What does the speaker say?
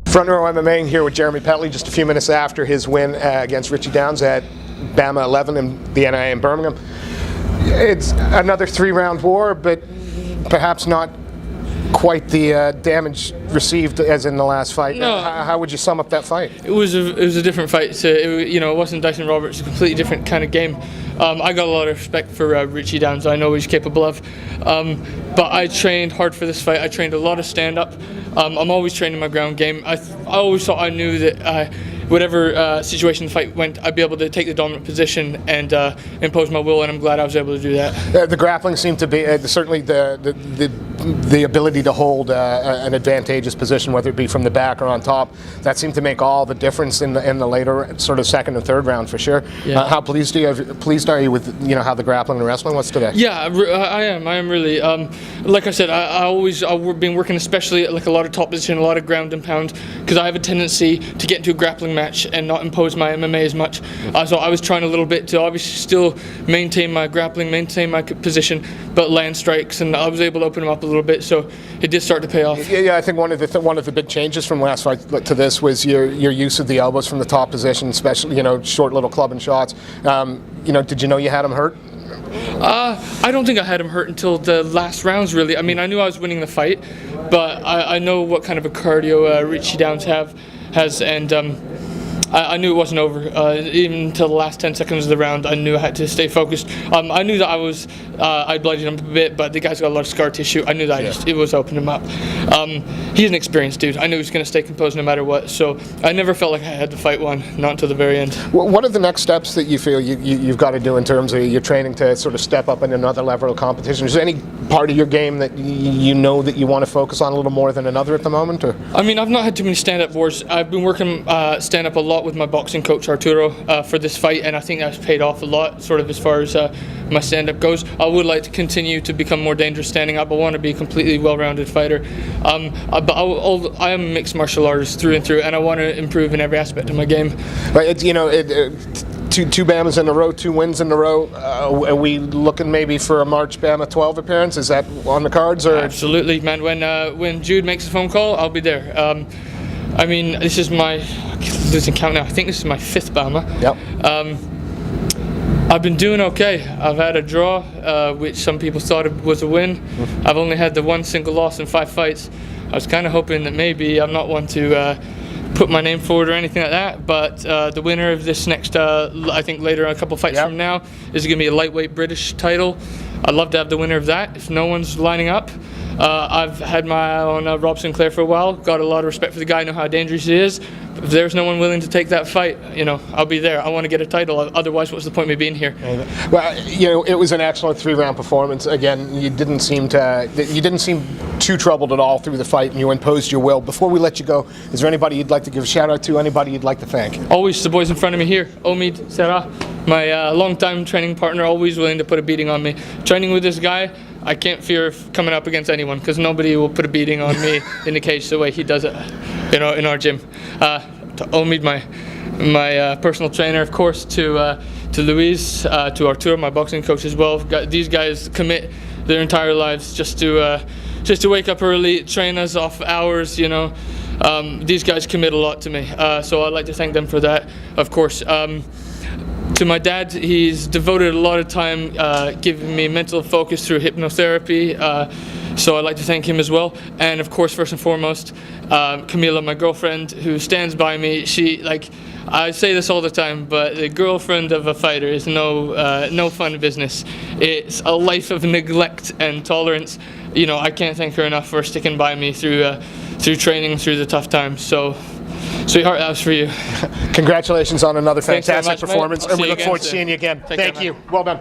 Front Row MMA here with Jeremy Petley just a few minutes after his win against Richie Downes at BAMMA 11 in the NIA in Birmingham. It's another 3-round war, but perhaps not quite the damage received as in the last fight. No. How would you sum up that fight? It was a different fight. So it wasn't Dyson Roberts. A completely different kind of game. I got a lot of respect for Richie Downes. I know what he's capable of. But I trained hard for this fight. I trained a lot of stand-up. I'm always training my ground game. I always thought I knew that whatever situation the fight went, I'd be able to take the dominant position and impose my will, and I'm glad I was able to do that. The grappling seemed to be certainly the ability to hold an advantageous position, whether it be from the back or on top. That seemed to make all the difference in the later sort of second and third round for sure. Yeah. How pleased are you with how the grappling and wrestling was today? Yeah, I am really. Like I said, I've been working especially at like a lot of top position, a lot of ground and pound, because I have a tendency to get into a grappling match and not impose my MMA as much. So I was trying a little bit to obviously still maintain my grappling, maintain my position, but land strikes, and I was able to open them up a little bit. So it did start to pay off. Yeah, I think one of the big changes from last fight to this was your use of the elbows from the top position, especially short little club and shots. Did you know you had him hurt? I don't think I had him hurt until the last rounds, really. I mean, I knew I was winning the fight, but I know what kind of a cardio Richie Downes has, and I knew it wasn't over. Even until the last 10 seconds of the round, I knew I had to stay focused. I knew that I bloodied him a bit, but the guy's got a lot of scar tissue. I knew that it was opening him up. He's an experienced dude. I knew he was going to stay composed no matter what, so I never felt like I had to fight one, not until the very end. What are the next steps that you feel you've got to do in terms of your training to sort of step up in another level of competition? Is there any part of your game that you know that you want to focus on a little more than another at the moment? Or? I mean, I've not had too many stand-up wars. I've been working stand-up a lot with my boxing coach Arturo for this fight, and I think that's paid off a lot, sort of as far as my stand-up goes. I would like to continue to become more dangerous standing up. I want to be a completely well-rounded fighter, but I am a mixed martial artist through and through, and I want to improve in every aspect of my game. Right, two BAMMAs in a row, 2 wins in a row. Are we looking maybe for a March BAMMA 12 appearance? Is that on the cards? Or? Absolutely, man. When Jude makes a phone call, I'll be there. I mean, this is my losing count now. I think this is my 5th BAMMA. Yep. I've been doing okay. I've had a draw, which some people thought it was a win. I've only had the 1 single loss in 5 fights. I was kind of hoping that maybe I'm not one to put my name forward or anything like that, but the winner of this next, I think later a couple fights from now, is going to be a lightweight British title. I'd love to have the winner of that if no one's lining up. I've had my eye on Rob Sinclair for a while, got a lot of respect for the guy, know how dangerous he is. If there's no one willing to take that fight, I'll be there. I want to get a title, otherwise what's the point of me being here? Well, it was an excellent 3-round performance. Again, you didn't seem too troubled at all through the fight, and you imposed your will. Before we let you go, is there anybody you'd like to give a shout out to, anybody you'd like to thank? Always the boys in front of me here, Omid, Serra, my long-time training partner, always willing to put a beating on me. Training with this guy, I can't fear of coming up against anyone, because nobody will put a beating on me in the cage the way he does it, in our gym. To Omid, my personal trainer, of course, to Luis, to Arturo, my boxing coach as well. These guys commit their entire lives just to wake up early, train us off hours. These guys commit a lot to me, so I'd like to thank them for that. Of course. To my dad, he's devoted a lot of time giving me mental focus through hypnotherapy, so I'd like to thank him as well. And of course, first and foremost, Camila, my girlfriend, who stands by me. I say this all the time, but the girlfriend of a fighter is no fun business. It's a life of neglect and tolerance. I can't thank her enough for sticking by me through training, through the tough times. So, sweetheart, that was for you. Congratulations on another fantastic performance, and we look forward to seeing you again. Thank you. Well done.